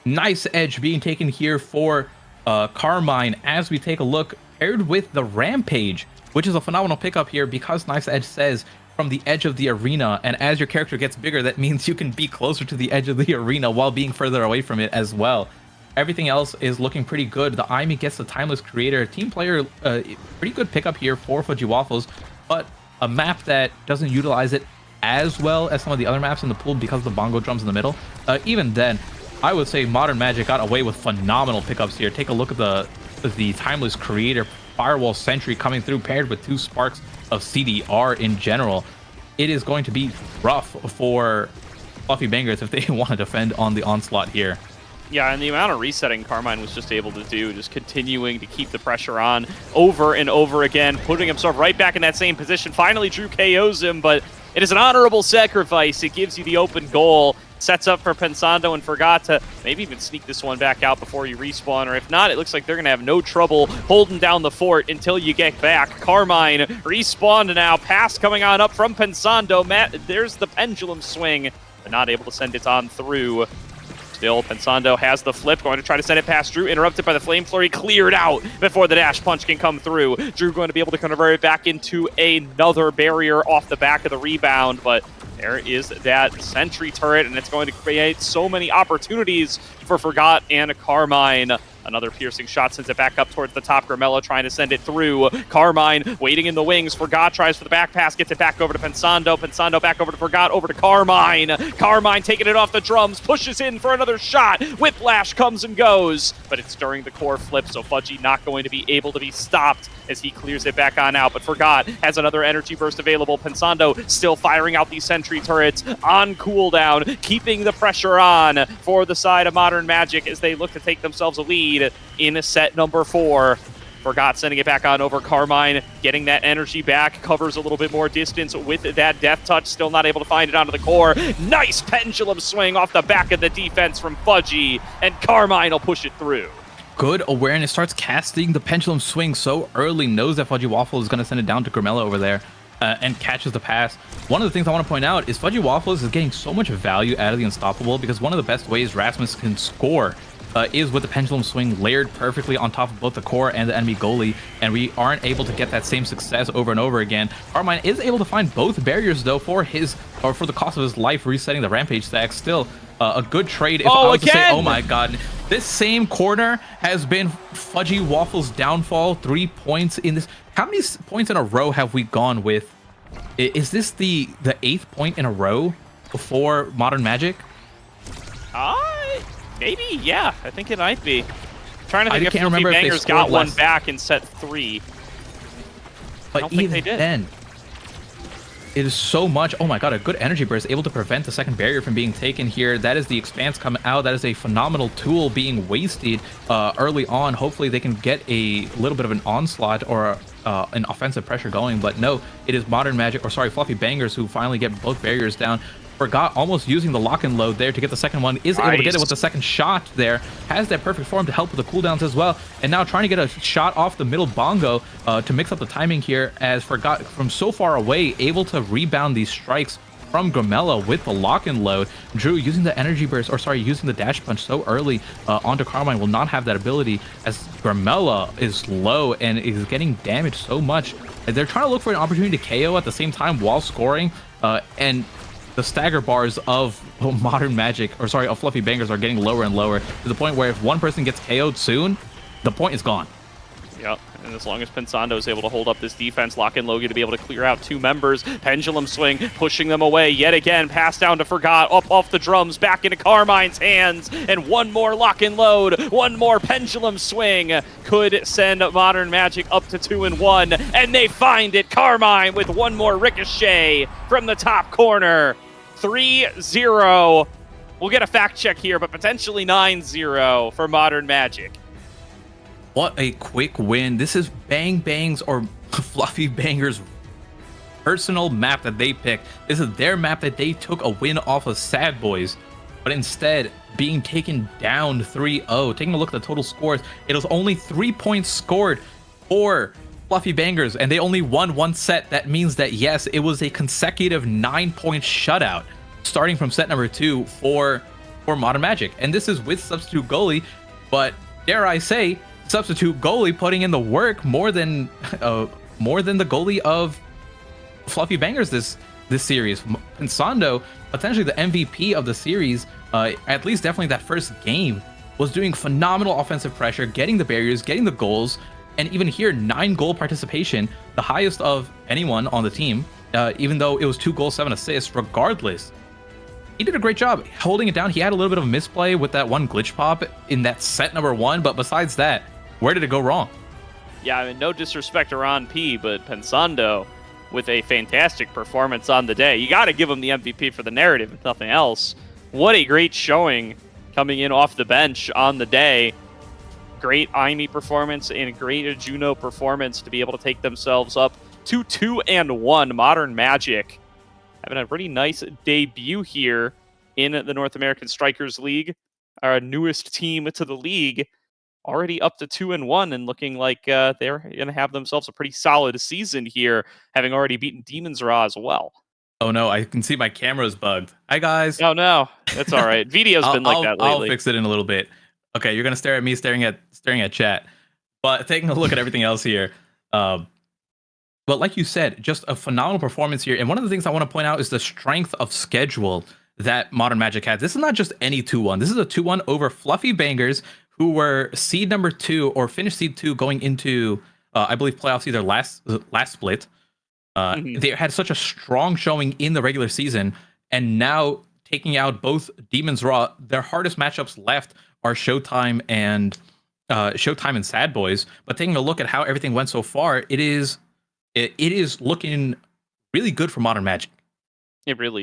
Nice edge being taken here for Carmine as we take a look, paired with the Rampage, which is a phenomenal pickup here because Nice Edge says from the edge of the arena, and as your character gets bigger, that means you can be closer to the edge of the arena while being further away from it as well. Everything else is looking pretty good. The Aimi gets the Timeless Creator. Team player, pretty good pickup here for Fudgy Waffles, but a map that doesn't utilize it as well as some of the other maps in the pool because of the bongo drums in the middle. Even then, I would say Modern Magic got away with phenomenal pickups here. Take a look at the Timeless Creator, Firewall Sentry coming through, paired with 2 sparks of CDR in general. It is going to be rough for Fluffy Bangers if they want to defend on the onslaught here. Yeah, and the amount of resetting Carmine was just able to do, just continuing to keep the pressure on over and over again, putting himself right back in that same position. Finally, Drew KOs him, but it is an honorable sacrifice. It gives you the open goal, sets up for Pensando, and Forgot to maybe even sneak this one back out before you respawn, or if not, it looks like they're going to have no trouble holding down the fort until you get back. Carmine respawned now, pass coming on up from Pensando. Matt, there's the pendulum swing, but not able to send it on through. Still, Pensando has the flip, going to try to send it past Drew, interrupted by the Flame Flurry, cleared out before the dash punch can come through. Drew going to be able to convert it back into another barrier off the back of the rebound, but there is that sentry turret, and it's going to create so many opportunities for Forgot and Carmine. Another piercing shot sends it back up towards the top. Grimella trying to send it through. Carmine waiting in the wings. Forgot tries for the back pass, gets it back over to Pensando. Pensando back over to Forgot, over to Carmine. Carmine taking it off the drums, pushes in for another shot. Whiplash comes and goes, but it's during the core flip, so Fudgy not going to be able to be stopped as he clears it back on out. But Forgot has another energy burst available. Pensando still firing out these sentry turrets on cooldown, keeping the pressure on for the side of Modern Magic as they look to take themselves a lead in set number 4. Forgot sending it back on over. Carmine getting that energy back, covers a little bit more distance with that death touch, still not able to find it onto the core. Nice pendulum swing off the back of the defense from Fudgy, and Carmine will push it through. Good awareness, starts casting the pendulum swing so early, knows that Fudgy Waffle is going to send it down to Grimella over there, and catches the pass. One of the things I want to point out is Fudgy Waffles is getting so much value out of the Unstoppable because one of the best ways Rasmus can score is with the pendulum swing layered perfectly on top of both the core and the enemy goalie, and we aren't able to get that same success over and over again. Carmine is able to find both barriers though for the cost of his life, resetting the Rampage stack. Still a good trade if I was to say, oh my god, this same corner has been Fudgy Waffles' downfall. 3 points in this. How many points in a row have we gone with? Is this the 8th point in a row for Modern Magic? Maybe, yeah. I think it might be. I'm trying to think if Fluffy Bangers got one back in set 3. I But don't think they even did. then, it is so much. Oh my god, a good energy burst able to prevent the second barrier from being taken here. That is the expanse coming out. That is a phenomenal tool being wasted early on. Hopefully they can get a little bit of an onslaught or an offensive pressure going. But no, it is Modern Magic, or sorry, Fluffy Bangers, who finally get both barriers down. Forgot almost using the lock and load there to get the second one, is able to get it with the second shot there, has that perfect form to help with the cooldowns as well, and now trying to get a shot off the middle bongo to mix up the timing here, as Forgot from so far away able to rebound these strikes from Gramella with the lock and load. Drew using the energy burst, or sorry, using the dash punch so early onto Carmine will not have that ability, as Gramella is low and is getting damaged so much. They're trying to look for an opportunity to KO at the same time while scoring, and the stagger bars of Modern Magic, or sorry, of Fluffy Bangers are getting lower and lower to the point where if one person gets KO'd soon, the point is gone. Yep, and as long as Pensando is able to hold up this defense, Lock and Logie to be able to clear out two members. Pendulum Swing pushing them away yet again. Pass down to Forgot, up off the drums, back into Carmine's hands. And one more Lock and Load, one more Pendulum Swing could send Modern Magic up to 2-1. And they find it. Carmine with one more ricochet from the top corner. 3-0. We'll get a fact check here, but potentially 9-0 for Modern Magic. What a quick win. This is Bang Bang's, or Fluffy Banger's, personal map that they picked. This is their map that they took a win off of Sad Boys, but instead being taken down 3-0. Taking a look at the total scores, it was only 3 points scored for Fluffy Bangers, and they only won one set. That means that, yes, it was a consecutive 9-point shutout starting from set number 2 for Modern Magic. And this is with substitute goalie, but dare I say, substitute goalie putting in the work more than the goalie of Fluffy Bangers this series. Pensando, potentially the MVP of the series, at least definitely that first game, was doing phenomenal offensive pressure, getting the barriers, getting the goals, and even here 9 goal participation, the highest of anyone on the team, even though it was 2 goals, 7 assists. Regardless, he did a great job holding it down. He had a little bit of a misplay with that one glitch pop in that set number 1, but besides that, where did it go wrong? Yeah, I mean, no disrespect to Ron P, but Pensando with a fantastic performance on the day. You got to give him the MVP for the narrative, if nothing else. What a great showing coming in off the bench on the day. Great IME performance and a great Juno performance to be able to take themselves up to 2-1. Modern Magic having a pretty nice debut here in the North American Strikers League, our newest team to the league. Already up to 2-1 and looking like they're going to have themselves a pretty solid season here, having already beaten Demon's Raw as well. Oh no, I can see my camera's bugged. Hi guys. Oh no, that's all right. Video's been like that lately. I'll fix it in a little bit. Okay, you're gonna stare at me staring at chat, but taking a look at everything else here. But like you said, just a phenomenal performance here. And one of the things I want to point out is the strength of schedule that Modern Magic has. This is not just any 2-1. This is a 2-1 over Fluffy Bangers, who were seed number 2 or finished seed 2 going into, I believe, playoffs either last split. They had such a strong showing in the regular season, and now taking out both Demon's Raw. Their hardest matchups left are Showtime and Sad Boys. But taking a look at how everything went so far, it is looking really good for Modern Magic. It really is.